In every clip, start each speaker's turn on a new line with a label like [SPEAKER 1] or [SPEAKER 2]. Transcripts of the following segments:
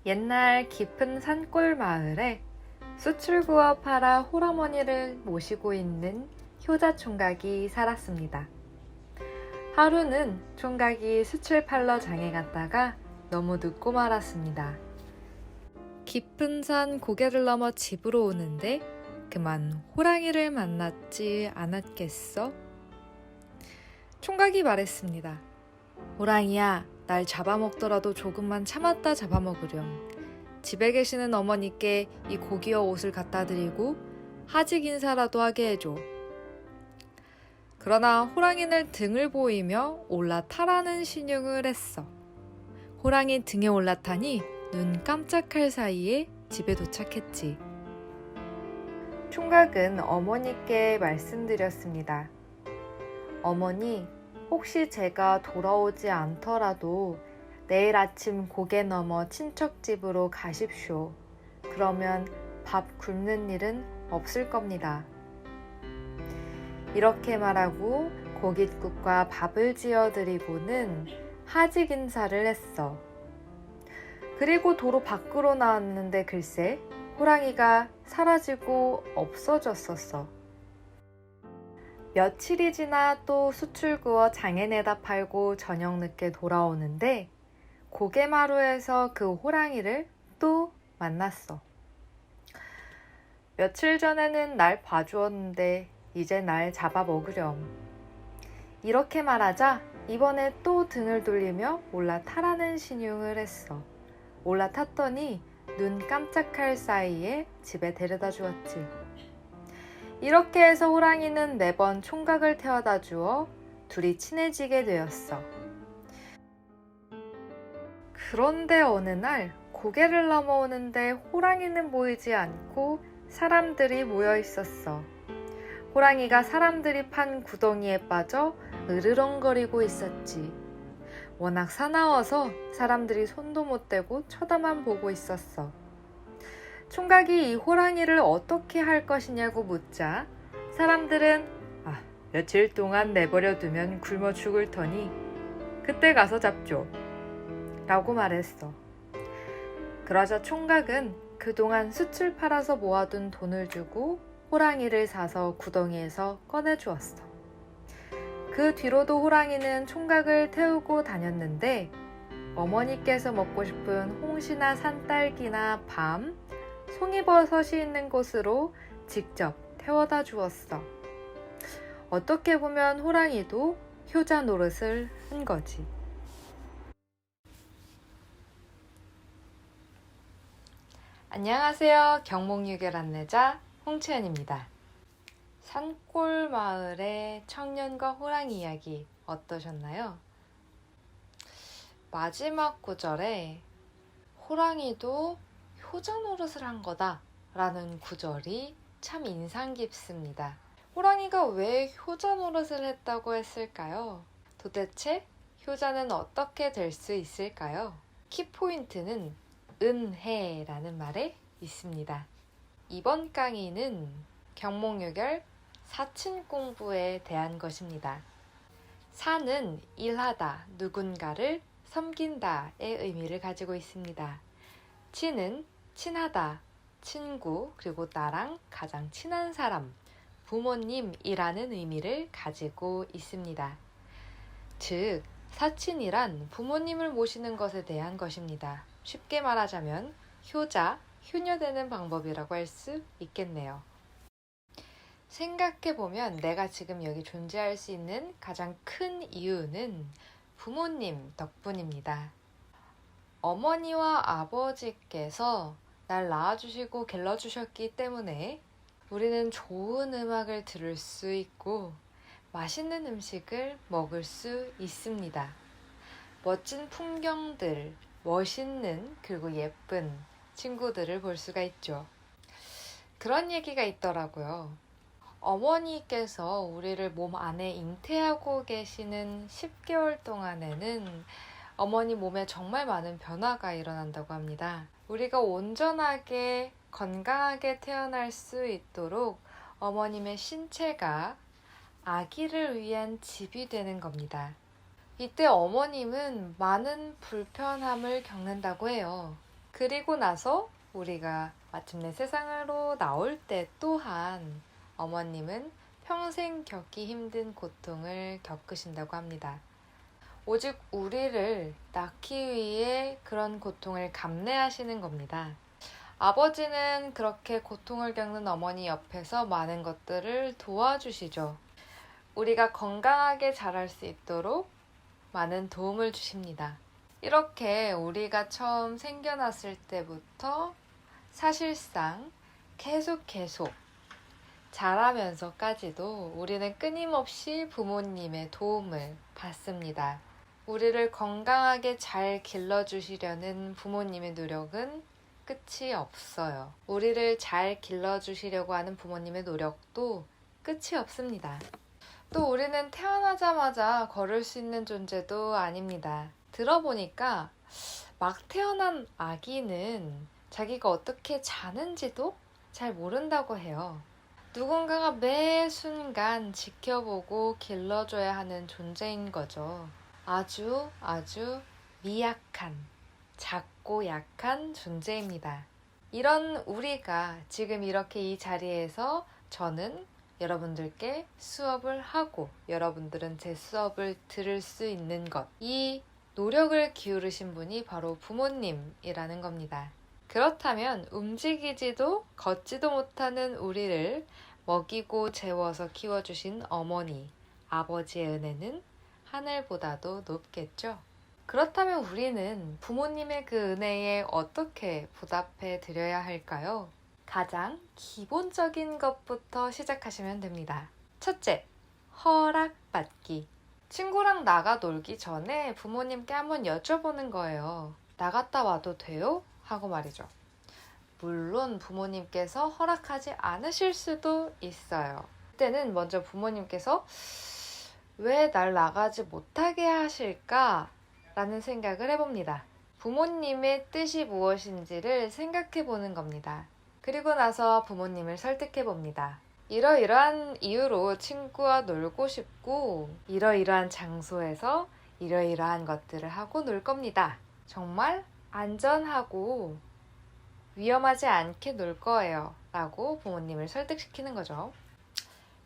[SPEAKER 1] 옛날 깊은 산골 마을에 수출 구워 팔아 홀어머니를 모시고 있는 효자 총각이 살았습니다. 하루는 총각이 수출 팔러 장에 갔다가 너무 늦고 말았습니다. 깊은 산 고개를 넘어 집으로 오는데 그만 호랑이를 만났지 않았겠어? 총각이 말했습니다. 호랑이야, 날 잡아먹더라도 조금만 참았다 잡아먹으렴. 집에 계시는 어머니께 이 고기와 옷을 갖다 드리고 하직 인사라도 하게 해줘. 그러나 호랑이는 등을 보이며 올라타라는 신용을 했어. 호랑이 등에 올라타니 눈 깜짝할 사이에 집에 도착했지. 총각은 어머니께 말씀드렸습니다. 어머니, 혹시 제가 돌아오지 않더라도 내일 아침 고개 넘어 친척 집으로 가십시오. 그러면 밥 굶는 일은 없을 겁니다. 이렇게 말하고 고깃국과 밥을 지어드리고는 하직 인사를 했어. 그리고 도로 밖으로 나왔는데 글쎄 호랑이가 사라지고 없어졌었어. 며칠이 지나 또 수출 구워 장에 내다 팔고 저녁 늦게 돌아오는데 고개마루에서 그 호랑이를 또 만났어. 며칠 전에는 날 봐주었는데 이제 날 잡아먹으렴. 이렇게 말하자 이번에 또 등을 돌리며 올라타라는 신용을 했어. 올라탔더니 눈 깜짝할 사이에 집에 데려다 주었지. 이렇게 해서 호랑이는 매번 총각을 태워다 주어 둘이 친해지게 되었어. 그런데 어느 날 고개를 넘어오는데 호랑이는 보이지 않고 사람들이 모여 있었어. 호랑이가 사람들이 판 구덩이에 빠져 으르렁거리고 있었지. 워낙 사나워서 사람들이 손도 못 대고 쳐다만 보고 있었어. 총각이 이 호랑이를 어떻게 할 것이냐고 묻자 사람들은 며칠 동안 내버려 두면 굶어 죽을 터니 그때 가서 잡죠 라고 말했어. 그러자 총각은 그동안 숯을 팔아서 모아둔 돈을 주고 호랑이를 사서 구덩이에서 꺼내주었어. 그 뒤로도 호랑이는 총각을 태우고 다녔는데 어머니께서 먹고 싶은 홍시나 산딸기나 밤, 송이버섯이 있는 곳으로 직접 태워다 주었어. 어떻게 보면 호랑이도 효자 노릇을 한 거지. 안녕하세요. 경목유결 안내자 홍채연입니다. 산골 마을의 청년과 호랑이 이야기 어떠셨나요? 마지막 구절에 호랑이도 효자 노릇을 한 거다 라는 구절이 참 인상 깊습니다. 호랑이가 왜 효자 노릇을 했다고 했을까요? 도대체 효자는 어떻게 될 수 있을까요? 키포인트는 은혜라는 말에 있습니다. 이번 강의는 경목유결 사친 공부에 대한 것입니다. 사는 일하다, 누군가를 섬긴다의 의미를 가지고 있습니다. 친은 친하다, 친구, 그리고 나랑 가장 친한 사람, 부모님이라는 의미를 가지고 있습니다. 즉, 사친이란 부모님을 모시는 것에 대한 것입니다. 쉽게 말하자면 효자, 효녀되는 방법이라고 할 수 있겠네요. 생각해보면 내가 지금 여기 존재할 수 있는 가장 큰 이유는 부모님 덕분입니다. 어머니와 아버지께서 날 낳아주시고 길러주셨기 때문에 우리는 좋은 음악을 들을 수 있고 맛있는 음식을 먹을 수 있습니다. 멋진 풍경들, 멋있는 그리고 예쁜 친구들을 볼 수가 있죠. 그런 얘기가 있더라고요. 어머니께서 우리를 몸 안에 잉태하고 계시는 10개월 동안에는 어머니 몸에 정말 많은 변화가 일어난다고 합니다. 우리가 온전하게 건강하게 태어날 수 있도록 어머님의 신체가 아기를 위한 집이 되는 겁니다. 이때 어머님은 많은 불편함을 겪는다고 해요. 그리고 나서 우리가 마침내 세상으로 나올 때 또한 어머님은 평생 겪기 힘든 고통을 겪으신다고 합니다. 오직 우리를 낳기 위해 그런 고통을 감내하시는 겁니다. 아버지는 그렇게 고통을 겪는 어머니 옆에서 많은 것들을 도와주시죠. 우리가 건강하게 자랄 수 있도록 많은 도움을 주십니다. 이렇게 우리가 처음 생겨났을 때부터 사실상 계속 자라면서까지도 우리는 끊임없이 부모님의 도움을 받습니다. 우리를 건강하게 잘 길러주시려는 부모님의 노력은 끝이 없어요. 우리를 잘 길러주시려고 하는 부모님의 노력도 끝이 없습니다. 또 우리는 태어나자마자 걸을 수 있는 존재도 아닙니다. 들어보니까 막 태어난 아기는 자기가 어떻게 자는지도 잘 모른다고 해요. 누군가가 매 순간 지켜보고 길러줘야 하는 존재인 거죠. 아주 미약한, 작고 약한 존재입니다. 이런 우리가 지금 이렇게 이 자리에서 저는 여러분들께 수업을 하고 여러분들은 제 수업을 들을 수 있는 것, 이 노력을 기울이신 분이 바로 부모님이라는 겁니다. 그렇다면 움직이지도 걷지도 못하는 우리를 먹이고 재워서 키워주신 어머니, 아버지의 은혜는 하늘보다도 높겠죠. 그렇다면 우리는 부모님의 그 은혜에 어떻게 보답해 드려야 할까요? 가장 기본적인 것부터 시작하시면 됩니다. 첫째, 허락받기. 친구랑 나가 놀기 전에 부모님께 한번 여쭤보는 거예요. 나갔다 와도 돼요? 하고 말이죠. 물론 부모님께서 허락하지 않으실 수도 있어요. 그때는 먼저 부모님께서 왜 날 나가지 못하게 하실까? 라는 생각을 해봅니다. 부모님의 뜻이 무엇인지를 생각해 보는 겁니다. 그리고 나서 부모님을 설득해 봅니다. 이러이러한 이유로 친구와 놀고 싶고 이러이러한 장소에서 이러이러한 것들을 하고 놀 겁니다. 정말 안전하고 위험하지 않게 놀 거예요. 라고 부모님을 설득시키는 거죠.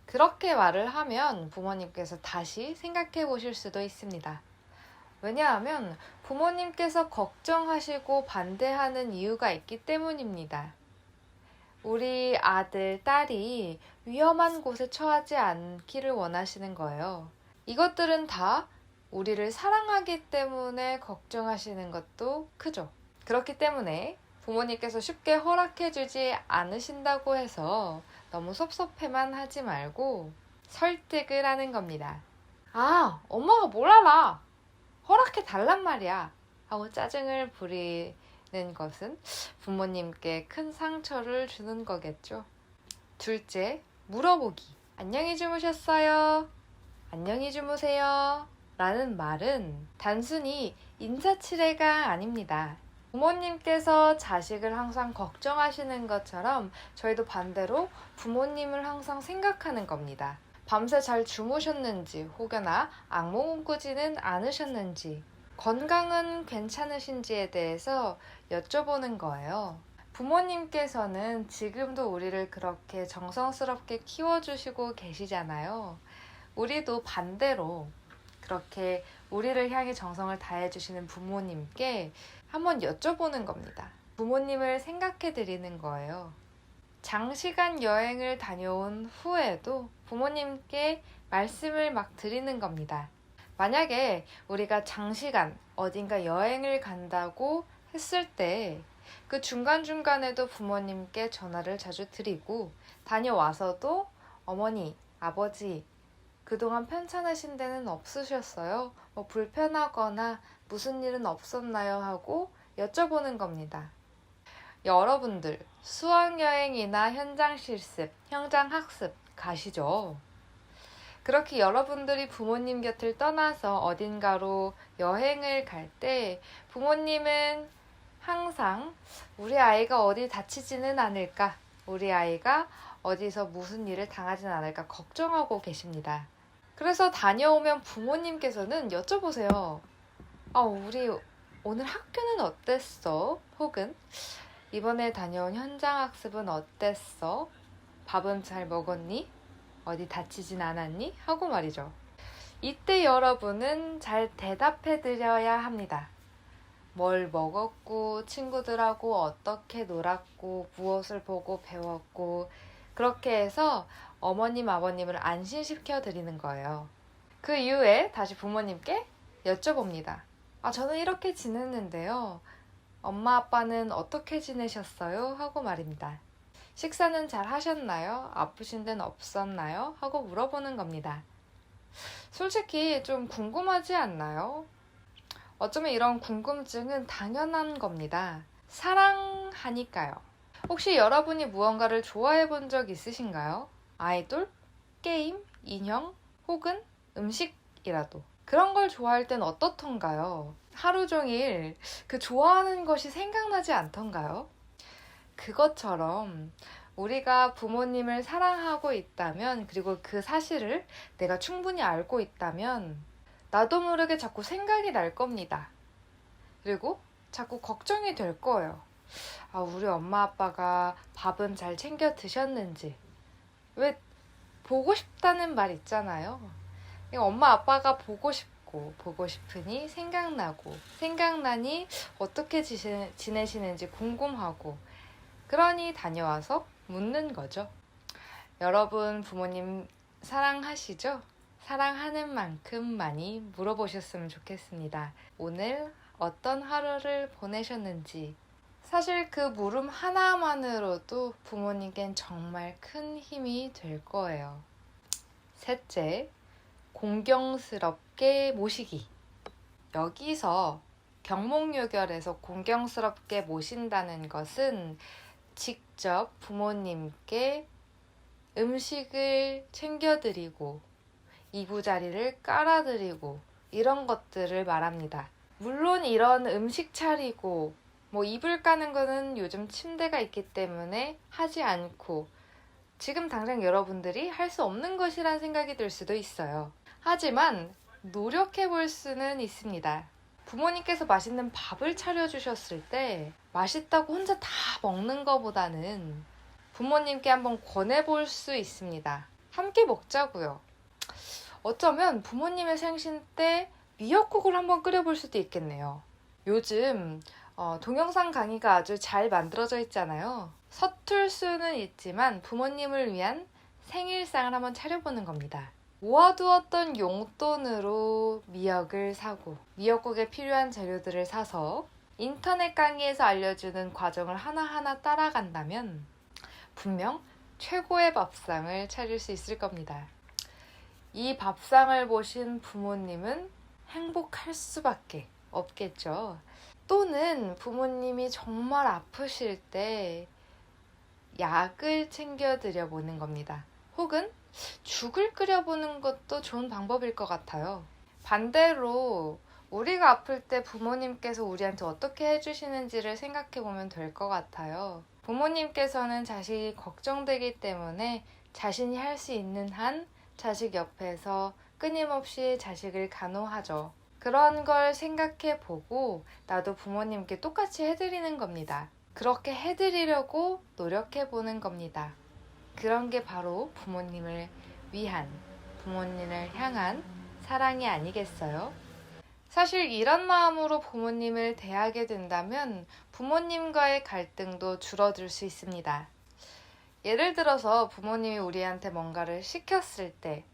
[SPEAKER 1] 그렇게 말을 하면 부모님께서 다시 생각해 보실 수도 있습니다. 왜냐하면 부모님께서 걱정하시고 반대하는 이유가 있기 때문입니다. 우리 아들, 딸이 위험한 곳에 처하지 않기를 원하시는 거예요. 이것들은 다 우리를 사랑하기 때문에 걱정하시는 것도 크죠. 그렇기 때문에 부모님께서 쉽게 허락해주지 않으신다고 해서 너무 섭섭해만 하지 말고 설득을 하는 겁니다. 아, 엄마가 뭘 알아? 허락해 달란 말이야. 하고 짜증을 부리는 것은 부모님께 큰 상처를 주는 거겠죠. 둘째, 물어보기. 안녕히 주무셨어요? 안녕히 주무세요? 라는 말은 단순히 인사치레가 아닙니다. 부모님께서 자식을 항상 걱정하시는 것처럼 저희도 반대로 부모님을 항상 생각하는 겁니다. 밤새 잘 주무셨는지 혹여나 악몽 꾸지는 않으셨는지 건강은 괜찮으신지에 대해서 여쭤보는 거예요. 부모님께서는 지금도 우리를 그렇게 정성스럽게 키워주시고 계시잖아요. 우리도 반대로 그렇게 우리를 향해 정성을 다해주시는 부모님께 한번 여쭤보는 겁니다. 부모님을 생각해 드리는 거예요. 장시간 여행을 다녀온 후에도 부모님께 말씀을 막 드리는 겁니다. 만약에 우리가 장시간 어딘가 여행을 간다고 했을 때 그 중간중간에도 부모님께 전화를 자주 드리고 다녀와서도 어머니, 아버지 그동안 편찮으신 데는 없으셨어요? 뭐 불편하거나 무슨 일은 없었나요? 하고 여쭤보는 겁니다. 여러분들 수학여행이나 현장 실습, 현장 학습 가시죠? 그렇게 여러분들이 부모님 곁을 떠나서 어딘가로 여행을 갈 때 부모님은 항상 우리 아이가 어디 다치지는 않을까? 우리 아이가 어디서 무슨 일을 당하지는 않을까 걱정하고 계십니다. 그래서 다녀오면 부모님께서는 여쭤보세요. 우리 오늘 학교는 어땠어? 혹은 이번에 다녀온 현장학습은 어땠어? 밥은 잘 먹었니? 어디 다치진 않았니? 하고 말이죠. 이때 여러분은 잘 대답해 드려야 합니다. 뭘 먹었고, 친구들하고 어떻게 놀았고, 무엇을 보고 배웠고, 그렇게 해서 어머님, 아버님을 안심시켜 드리는 거예요. 그 이후에 다시 부모님께 여쭤봅니다. 저는 이렇게 지냈는데요. 엄마, 아빠는 어떻게 지내셨어요? 하고 말입니다. 식사는 잘 하셨나요? 아프신 데는 없었나요? 하고 물어보는 겁니다. 솔직히 좀 궁금하지 않나요? 어쩌면 이런 궁금증은 당연한 겁니다. 사랑하니까요. 혹시 여러분이 무언가를 좋아해 본 적 있으신가요? 아이돌, 게임, 인형, 혹은 음식이라도. 그런 걸 좋아할 땐 어떻던가요? 하루 종일 그 좋아하는 것이 생각나지 않던가요? 그것처럼 우리가 부모님을 사랑하고 있다면, 그리고 그 사실을 내가 충분히 알고 있다면 나도 모르게 자꾸 생각이 날 겁니다. 그리고 자꾸 걱정이 될 거예요. 우리 엄마 아빠가 밥은 잘 챙겨 드셨는지. 왜 보고 싶다는 말 있잖아요. 엄마 아빠가 보고 싶고, 보고 싶으니 생각나고, 생각나니 어떻게 지내시는지 궁금하고, 그러니 다녀와서 묻는 거죠. 여러분 부모님 사랑하시죠? 사랑하는 만큼 많이 물어보셨으면 좋겠습니다. 오늘 어떤 하루를 보내셨는지. 사실 그 물음 하나만으로도 부모님께는 정말 큰 힘이 될 거예요. 셋째, 공경스럽게 모시기. 여기서 경목요결에서 공경스럽게 모신다는 것은 직접 부모님께 음식을 챙겨드리고 이부자리를 깔아드리고 이런 것들을 말합니다. 물론 이런 음식 차리고 이불 까는 거는 요즘 침대가 있기 때문에 하지 않고 지금 당장 여러분들이 할 수 없는 것이란 생각이 들 수도 있어요. 하지만 노력해 볼 수는 있습니다. 부모님께서 맛있는 밥을 차려주셨을 때 맛있다고 혼자 다 먹는 것보다는 부모님께 한번 권해볼 수 있습니다. 함께 먹자고요. 어쩌면 부모님의 생신 때 미역국을 한번 끓여볼 수도 있겠네요. 요즘 동영상 강의가 아주 잘 만들어져 있잖아요. 서툴 수는 있지만 부모님을 위한 생일상을 한번 차려보는 겁니다. 모아두었던 용돈으로 미역을 사고 미역국에 필요한 재료들을 사서 인터넷 강의에서 알려주는 과정을 하나하나 따라간다면 분명 최고의 밥상을 차릴 수 있을 겁니다. 이 밥상을 보신 부모님은 행복할 수밖에 없겠죠. 또는 부모님이 정말 아프실 때 약을 챙겨드려 보는 겁니다. 혹은 죽을 끓여보는 것도 좋은 방법일 것 같아요. 반대로 우리가 아플 때 부모님께서 우리한테 어떻게 해주시는지를 생각해 보면 될 것 같아요. 부모님께서는 자식이 걱정되기 때문에 자신이 할 수 있는 한 자식 옆에서 끊임없이 자식을 간호하죠. 그런 걸 생각해 보고 나도 부모님께 똑같이 해드리는 겁니다. 그렇게 해드리려고 노력해 보는 겁니다. 그런 게 바로 부모님을 위한, 부모님을 향한 사랑이 아니겠어요? 사실 이런 마음으로 부모님을 대하게 된다면 부모님과의 갈등도 줄어들 수 있습니다. 예를 들어서 부모님이 우리한테 뭔가를 시켰을 때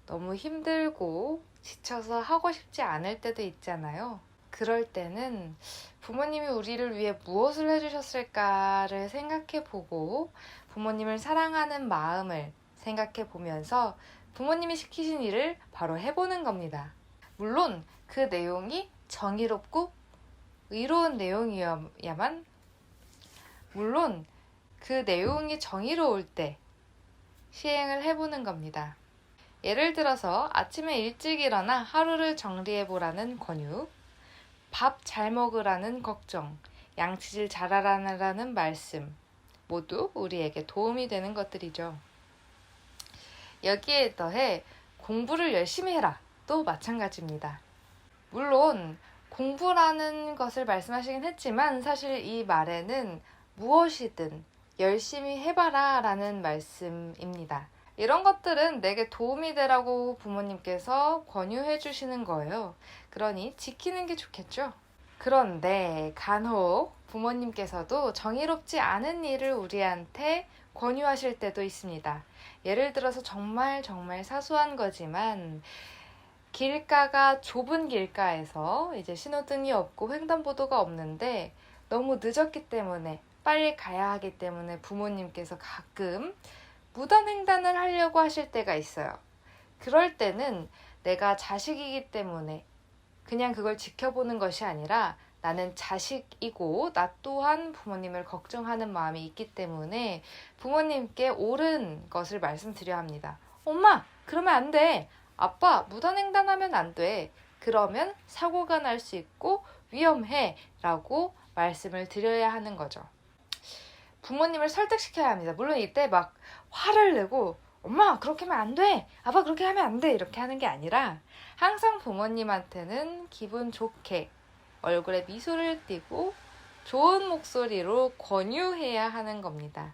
[SPEAKER 1] 너무 힘들고 지쳐서 하고 싶지 않을 때도 있잖아요. 그럴 때는 부모님이 우리를 위해 무엇을 해주셨을까를 생각해 보고 부모님을 사랑하는 마음을 생각해 보면서 부모님이 시키신 일을 바로 해보는 겁니다. 물론 그 내용이 정의롭고 의로운 내용이어야만, 물론 그 내용이 정의로울 때 시행을 해보는 겁니다. 예를 들어서 아침에 일찍 일어나 하루를 정리해보라는 권유, 밥 잘 먹으라는 걱정, 양치질 잘하라는 말씀, 모두 우리에게 도움이 되는 것들이죠. 여기에 더해 공부를 열심히 해라 도 마찬가지입니다. 물론 공부라는 것을 말씀하시긴 했지만 사실 이 말에는 무엇이든 열심히 해봐라 라는 말씀입니다. 이런 것들은 내게 도움이 되라고 부모님께서 권유해 주시는 거예요. 그러니 지키는 게 좋겠죠? 그런데 간혹 부모님께서도 정의롭지 않은 일을 우리한테 권유하실 때도 있습니다. 예를 들어서 정말 사소한 거지만 길가가 좁은 길가에서 이제 신호등이 없고 횡단보도가 없는데 너무 늦었기 때문에 빨리 가야 하기 때문에 부모님께서 가끔 무단횡단을 하려고 하실 때가 있어요. 그럴 때는 내가 자식이기 때문에 그냥 그걸 지켜보는 것이 아니라 나는 자식이고 나 또한 부모님을 걱정하는 마음이 있기 때문에 부모님께 옳은 것을 말씀드려야 합니다. 엄마, 그러면 안 돼. 아빠, 무단횡단하면 안 돼. 그러면 사고가 날 수 있고 위험해. 라고 말씀을 드려야 하는 거죠. 부모님을 설득시켜야 합니다. 물론 이때 막 화를 내고 엄마 그렇게 하면 안 돼. 아빠 그렇게 하면 안 돼. 이렇게 하는 게 아니라 항상 부모님한테는 기분 좋게 얼굴에 미소를 띠고 좋은 목소리로 권유해야 하는 겁니다.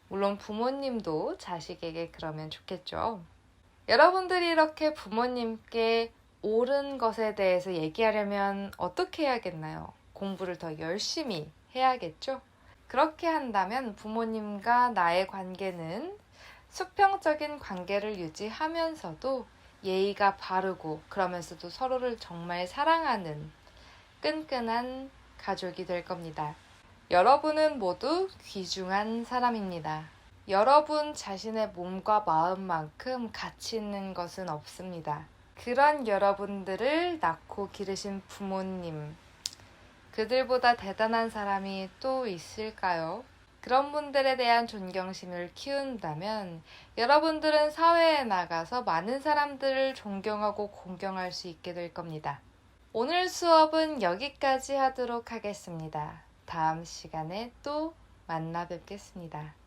[SPEAKER 1] 물론 부모님도 자식에게 그러면 좋겠죠. 여러분들이 이렇게 부모님께 옳은 것에 대해서 얘기하려면 어떻게 해야겠나요? 공부를 더 열심히 해야겠죠? 그렇게 한다면 부모님과 나의 관계는 수평적인 관계를 유지하면서도 예의가 바르고 그러면서도 서로를 정말 사랑하는 끈끈한 가족이 될 겁니다. 여러분은 모두 귀중한 사람입니다. 여러분 자신의 몸과 마음만큼 가치 있는 것은 없습니다. 그런 여러분들을 낳고 기르신 부모님, 그들보다 대단한 사람이 또 있을까요? 그런 분들에 대한 존경심을 키운다면 여러분들은 사회에 나가서 많은 사람들을 존경하고 공경할 수 있게 될 겁니다. 오늘 수업은 여기까지 하도록 하겠습니다. 다음 시간에 또 만나 뵙겠습니다.